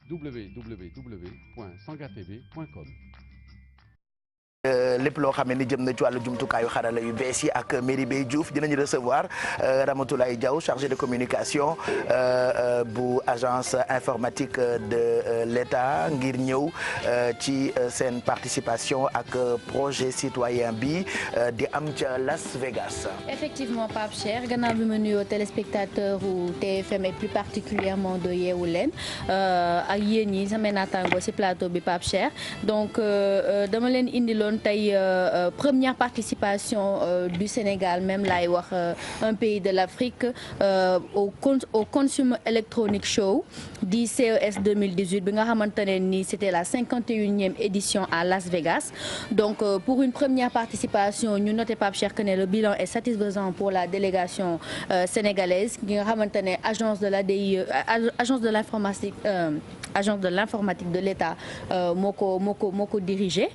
www.sangatv.com. lépp loo xam ne ni jëm na ci wàllu jumtukaayu xarala yu bees yi ak Merry Beye Diouf dinañu recevoir Ramatoulaye Diaw chargé de communication bu agence informatique de l'État ngir ñëw ci seen participation ak projet citoyen bi di am ca Las Vegas. effectivement Pape Cheikh gannaaw bi ma nuyoo téléspectateur u TFM et plus particulièrement de Yeewu Leen ak yéen ñi samay naataango ci plateau bi Pape Cheikh donc dama leen indiloon tey première participation du Sénégal même laay wax un pays de l'Afrique au Consumer Electronic Show di CES 2018 bi nga xamante ne ni c'était la 51e édition à Las Vegas donc pour une première participation ñu noté Pape Cheikh que ne le bilan est satisfaisant pour la délégation sénégalaise gi nga xamante ne agence de l'ADIE agence de l'informatique de l'État moo ko dirigé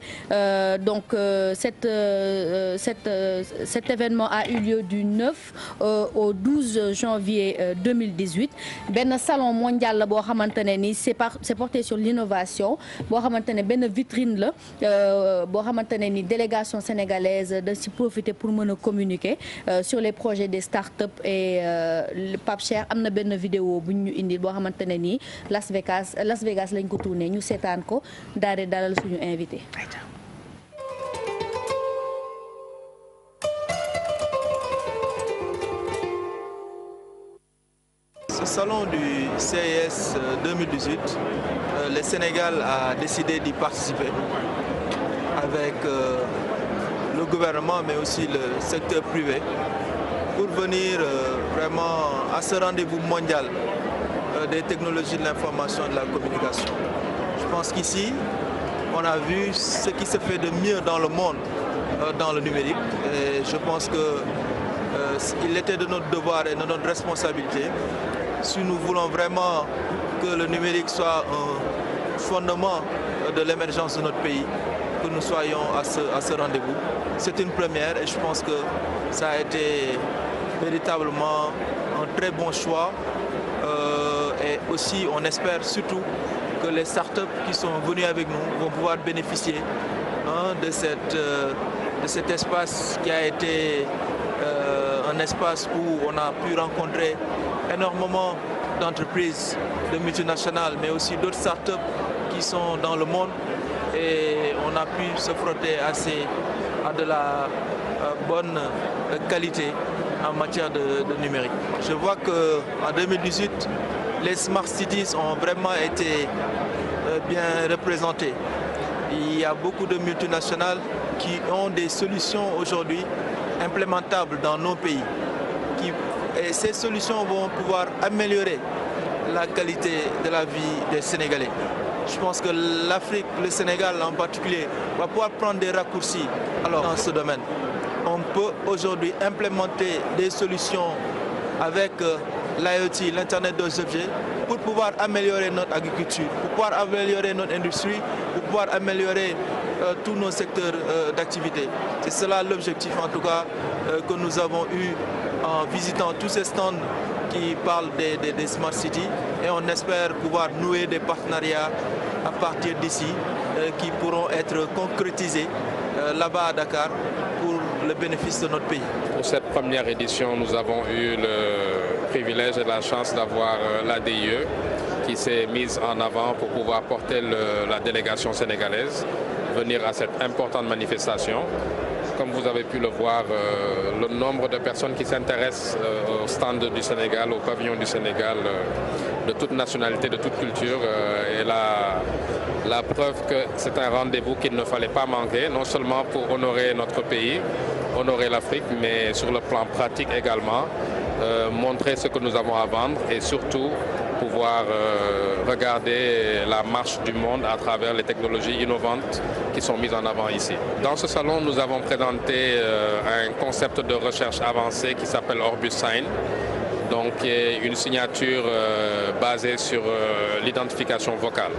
donc cet événement a eu lieu du 9 au 12 janvier 2018 benn salon mondial la boo xamante ne ni c'est porté sur l'innovation boo xamante ne benn vitrine la boo xamante ne ni délégation sénégalaise da ci profiter pour mën a communiquer sur les projets des start-up et Pape Cheikh am na benn vidéo bu ñu indi boo xamante ne ni Las Vegas lañ ko tourné ñu seetaan ko daal di dalal suñu invité. Ce salon du CES 2018, le Sénégal a décidé d'y participer avec le gouvernement mais aussi le secteur privé pour venir vraiment à ce rendez-vous mondial des technologies de l'information et de la communication. Je pense qu'ici, on a vu ce qui se fait de mieux dans le monde dans le numérique et je pense qu'il était de notre devoir et de notre responsabilité si nous voulons vraiment que le numérique soit un fondement de l'émergence de notre pays, que nous soyons à ce rendez-vous. C'est une première et je pense que ça a été véritablement un très bon choix. Et aussi, on espère surtout que les startups qui sont venues avec nous vont pouvoir bénéficier de cet espace qui a été un espace où on a pu rencontrer énormément d'entreprises, de multinationales, mais aussi d'autres startups qui sont dans le monde et on a pu se frotter à de la bonne qualité en matière de numérique. Je vois qu'en 2018, les Smart Cities ont vraiment été bien représentées. Il y a beaucoup de multinationales qui ont des solutions aujourd'hui implémentables dans nos pays. Et ces solutions vont pouvoir améliorer la qualité de la vie des Sénégalais. Je pense que l'Afrique, le Sénégal en particulier, va pouvoir prendre des raccourcis dans ce domaine. On peut aujourd'hui implémenter des solutions avec l'IoT, l'Internet des objets, pour pouvoir améliorer notre agriculture, pour pouvoir améliorer notre industrie, pour pouvoir améliorer tous nos secteurs d'activité. C'est cela l'objectif en tout cas que nous avons eu en visitant tous ces stands qui parlent des Smart Cities et on espère pouvoir nouer des partenariats à partir d'ici qui pourront être concrétisés là-bas à Dakar pour le bénéfice de notre pays. Pour cette première édition, nous avons eu le privilège et la chance d'avoir l'ADIE qui s'est mise en avant pour pouvoir porter la délégation sénégalaise, venir à cette importante manifestation. Comme vous avez pu le voir, le nombre de personnes qui s'intéressent au stand du Sénégal, au pavillon du Sénégal, de toute nationalité, de toute culture, est la preuve que c'est un rendez-vous qu'il ne fallait pas manquer, non seulement pour honorer notre pays, honorer l'Afrique, mais sur le plan pratique également, montrer ce que nous avons à vendre et surtout pouvoir regarder la marche du monde à travers les technologies innovantes qui sont mises en avant ici. Dans ce salon, nous avons présenté un concept de recherche avancée qui s'appelle Orbus Sign, donc qui est une signature basée sur l'identification vocale.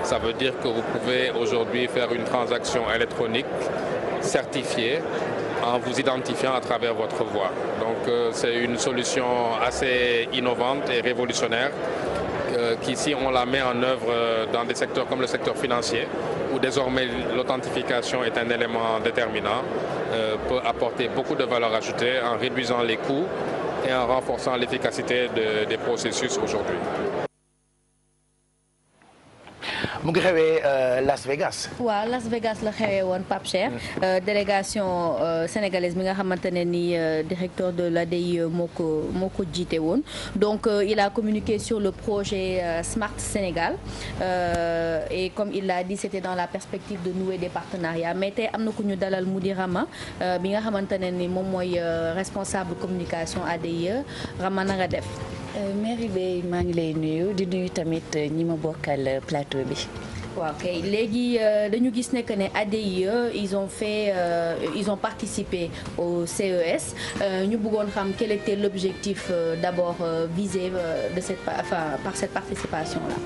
Ça veut dire que vous pouvez aujourd'hui faire une transaction électronique certifiée en vous identifiant à travers votre voix. Donc c'est une solution assez innovante et révolutionnaire qu'ici on la met en œuvre dans des secteurs comme le secteur financier, où désormais l'authentification est un élément déterminant, peut apporter beaucoup de valeur ajoutée en réduisant les coûts et en renforçant l'efficacité des processus aujourd'hui. mu ngi xewee Las Vegas. waaw Las Vegas la xewee woon Pape Cheikh. délégation sénégalaise bi nga xamante ne ni directeur de l'ADIE moo ko jiite woon donc il a communiqué sur le projet Smart Sénégal et comme il l'a dit c'était dans la perspective de nouer des partenariats mais tey am na ku ñu dalal mu di Rama bi nga xamante ne ni moom mooy responsable communication ADIE Rama na nga def. Mary Bey maa ngi lay nuyu di nuyu tamit ñi ma bokkal plateau bi. waaw kay léegi dañu gis ne que ne ADIE ils ont participé au CES ñu bëggoon xam quel était l'objectif d'abord visé par cette participation là.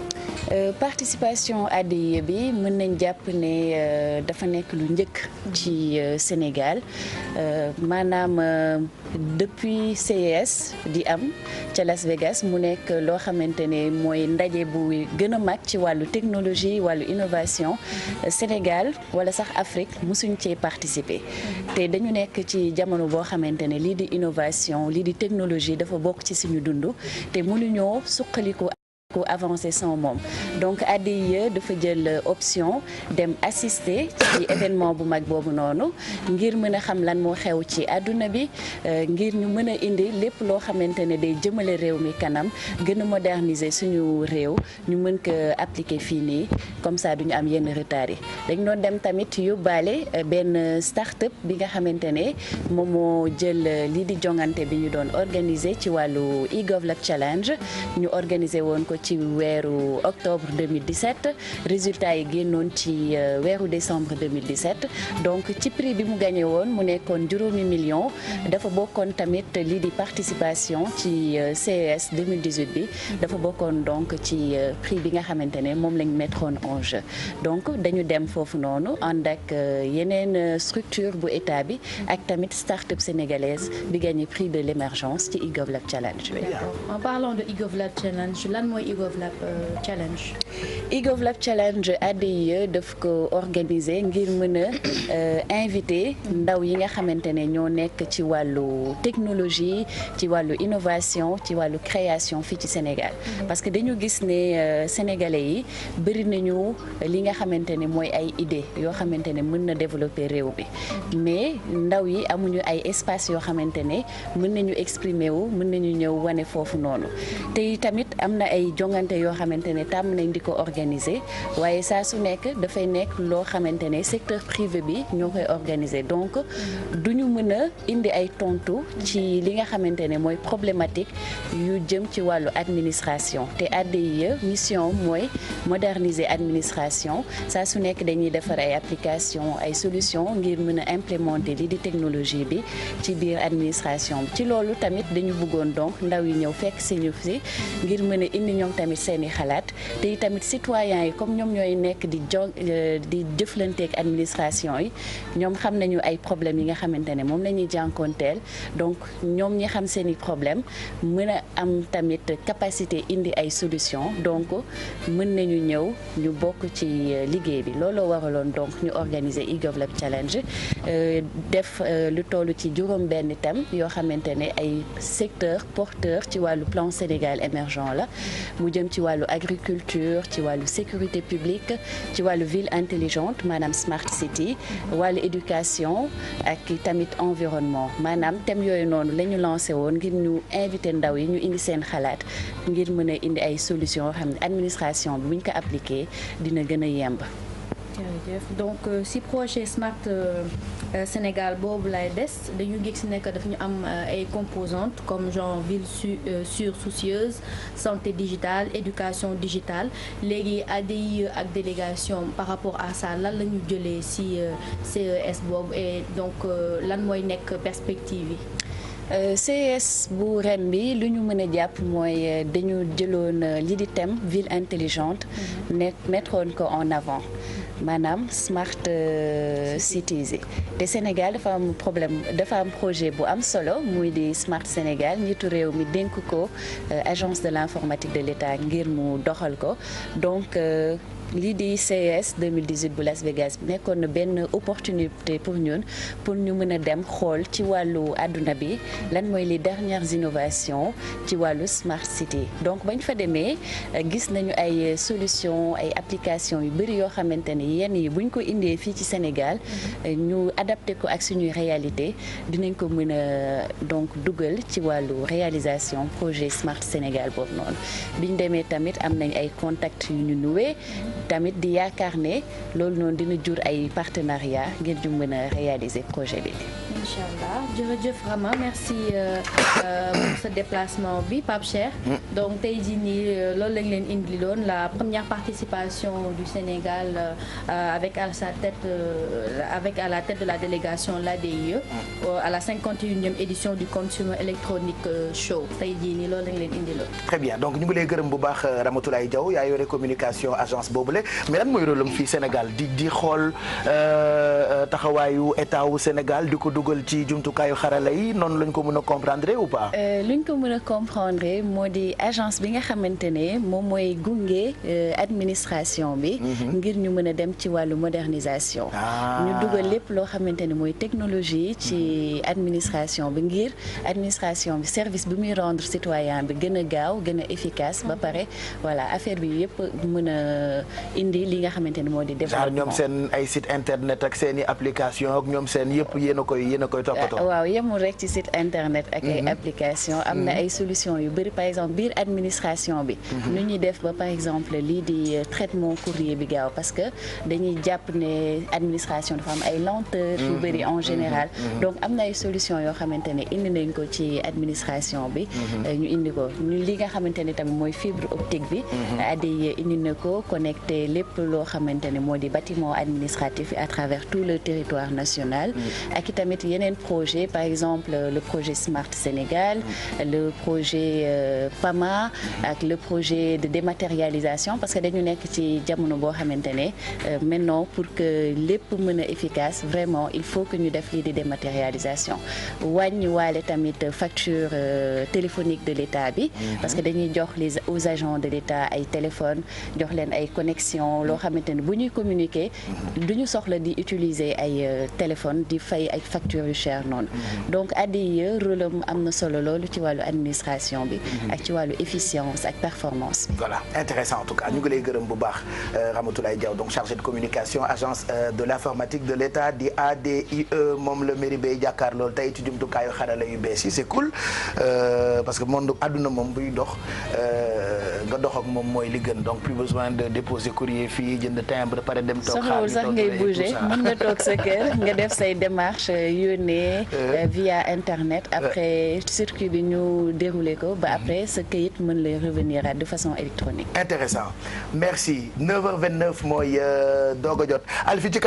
Participation ADIE bi mën nañ jàpp ne dafa nekk lu njëkk ci Sénégal maanaam depuis CES di am ca Las Vegas mu nekk loo xamante ne mooy ndaje bu gën a mag ci wàllu technologie wàllu innovation Sénégal wala sax Afrique musuñ cee participer te dañu nekk ci jamono boo xamante ne lii di innovation lii di technologie dafa bokk ci suñu dund te mënuñoo suqaliku avancer sans moom donc ADIE dafa jël option dem assister ci événement bu mag boobu noonu ngir mën a xam lan moo xew ci àdduna bi ngir ñu mën a indi lépp loo xamante ne day jëmale réew mi kanam gën a moderniser suñu réew ñu mën ko appliquer fii nii comme ça duñu am yenn retard yi dañ doon dem tamit yóbbaale benn start-up bi nga xamante ne moom moo jël lii di jongante bi ñu doon organiser ci wàllu eGovLab Challenge ñu organiser woon ko ci weeru octobre 2017 résultat yi génnoon ci weeru décembre 2017 donc ci prix bi mu gagné woon mu nekkoon $5 millions dafa bokkoon tamit lii di participation ci CES 2018 bi dafa bokkoon donc ci prix bi nga xamante ne moom lañ mettroon en jeu donc dañu dem foofu noonu ànd ak yeneen structure bu état bi ak tamit start-up sénégalaise bi gagné prix de l'émergence ci eGovLab Challenge bi. En parlant de eGovLab Challenge lan mooy eGovLab Challenge. eGovLab Challenge ADIE daf ko organiser ngir mën a invité ndaw yi nga xamante ne ñoo nekk ci wàllu technologie ci wàllu innovation ci wàllu création fii ci Sénégal parce que dañu gis ne sénégalais yi bëri nañu li nga xamante ne mooy ay idées yoo xamante ne mën na développer réew bi mais ndaw yi amuñu ay espace yoo xamante ne mën nañu exprimer wu mën nañu ñëw wane foofu noonu te tamit am na ay jongante yoo xamante ne tàmm nañ di ko organiser waaye saa su nekk dafay nekk loo xamante ne secteur privé bi ñoo koy organiser donc duñu mën a indi ay tontu ci li nga xamante ne mooy problématique yu jëm ci wàllu administration te ADIE mission mooy moderniser administration saa su nekk dañuy defar ay application ay solution ngir mën a implémenter li di technologie bi ci biir administration bi ci loolu tamit dañu bëggoon donc ndaw yi ñëw fekk si ñu fi ngir mën a indi ñoom tamit seeni xalaat te tamit citoyens yi comme ñoom ñooy nekk di jëflanteeg administration yi ñoom xam nañu ay problèmes yi nga xamante ne moom la ñuy jànkoonteel donc ñoom ñi xam seeni problème mën a am tamit capacité indi ay solution donc mën nañu ñëw ñu bokk ci liggéey bi looloo waraloon donc ñu organiser eGovLab Challenge def lu toll ci juróom benn thème yoo xamante ne ay secteur porteur ci wàllu plan Sénégal émergent la mu jëm ci wàllu agriculture ci wàllu sécurité publique ci wàllu ville intelligente maanaam smart city wàllu éducation ak tamit environnement maanaam thème yooyu noonu la ñu lancé woon ngir ñu invité ndaw yi ñu indi seen xalaat ngir mën a indi ay solutions yoo xam ne administration bi bu ñu ko appliqué dina gën a yemb. jërëjëf donc si projet Smart Sénégal boobu lay des dañu gis ne que daf ñu am ay composantes comme genre ville sûre soucieuse santé digitale éducation digitale léegi ADIE ak délégation par rapport à ça lan la ñu jëlee si CES boobu et donc lan mooy nekk perspective yi. CES bu ren bi lu ñu mën a jàpp mooy dañu jëloon li di thème ville intelligente mettroon ko en avant maanaam smart cities yi te Sénégal dafa am projet bu am solo muy di Smart Sénégal njiitu réew mi dénk ko agence de l'informatique de l'État ngir mu doxal ko donc lii di CES 2018 bu Las Vegas bi nekkoon na benn opportunité pour ñun pour ñu mën a dem xool ci wàllu àdduna bi lan mooy les dernières innovations ci wàllu smart city donc bañ fa demee gis nañu ay solutions ay applications yu bëri yoo xamante ne yenn yi buñ ko indee fii ci Sénégal ñu adapté ko ak suñuy réalité dinañ ko mën a donc dugal ci wàllu réalisation projet Smart Sénégal boobu noonu biñ demee tamit am nañ ay contacts yu ñu noué tamit di yaakaar ne loolu noonu dina jur ay partenariat ngir ñu mën a réaliser projet bi. incha allah jërëjëf Rama merci pour ce déplacement bi Pape Cheikh. donc tey jii nii loolu lañ leen indi loon la première participation du Sénégal avec à la tête de la délégation l'ADIE à la 51e édition du Consumer Electronic Show tey jii nii loolu lañ leen indi loon. très bien donc ñu ngi lay gërëm bu baax Ramatoulaye Diaw yaa yore communication agence boobule mais lan mooy rôle am fii Sénégal di xool taxawaayu état wu Sénégal di ko dugal ci jumtukaayu xarala yi noonu lañ ko mën a comprendre ou pas. luñ ko mën a comprendre moo di agence bi nga xamante ne moom mooy gunge administration bi. ngir ñu mën a dem ci wàllu modernisation. ñu dugal lépp loo xamante ne mooy technologie ci administration bi ngir administration bi service bi muy rendre citoyen bi gën a gaaw gën a efficace ba pare voilà affaire bi yëpp mën a indi li nga xamante ne moo di développement. ñoom seen ay site internet ak seen i application ak ñoom seen yëpp yéen a koy toppatoo. waaw yemul rek ci site internet ak ay application am na ay solutions yu bëri par exemple biir administration bi. nu ñuy def ba par exemple lii di traitement courrier bi gaaw parce que dañuy jàpp ne administration dafa am ay lenteur yu bëri en général. donc am na ay solutions yoo xamante ne indi nañ ko ci administration bi. ñu indi ko li nga xamante ne tamit mooy fibre optique bi. ADIE indi na ko connecté lépp loo xamante ne moo di bâtiment administratif à travers tout le territoire national. ak i tamit yeneen projet par exemple le projet Smart Sénégal le projet PAMA ak le projet de dématérialisation parce que dañu nekk ci jamono boo xamante ne maintenant pour que lépp mën a efficace vraiment il faut que ñu def lii di dématérialisation wàññi waale tamit facture téléphonique de l'État bi parce que dañuy jox aux agents de l'État ay téléphone jox leen ay connexion loo xamante ne bu ñuy communiquer duñu soxla di utiliser ay téléphone di fay ay factures yu cher noonu donc ADIE rôle am na solo loolu ci wàllu administration bi ak ci wàllu efficience ak performance. voilà intéressant en tout cas ñu ngi lay gërëm bu baax Ramatoulaye Diaw donc chargé de communication agence de l'informatique de l'État di ADIE moom la mairie bay jàkkaar loolu tey ci jumtukaayu xarala yu bees yi c'est cool parce que monde àdduna moom buy dox nga dox ak moom mooy li gën donc plus besoin de déposer courrier fii jënd timbre pare dem toog xaar sax ngay bouger mën nga toog sa kër nga def say démarche yónnee via internet après circuit bi ñu déroulé ko ba après sa këyit mën lay revenir de façon électronique. intéressant merci 9h29 mooy doog a jot Alfi ci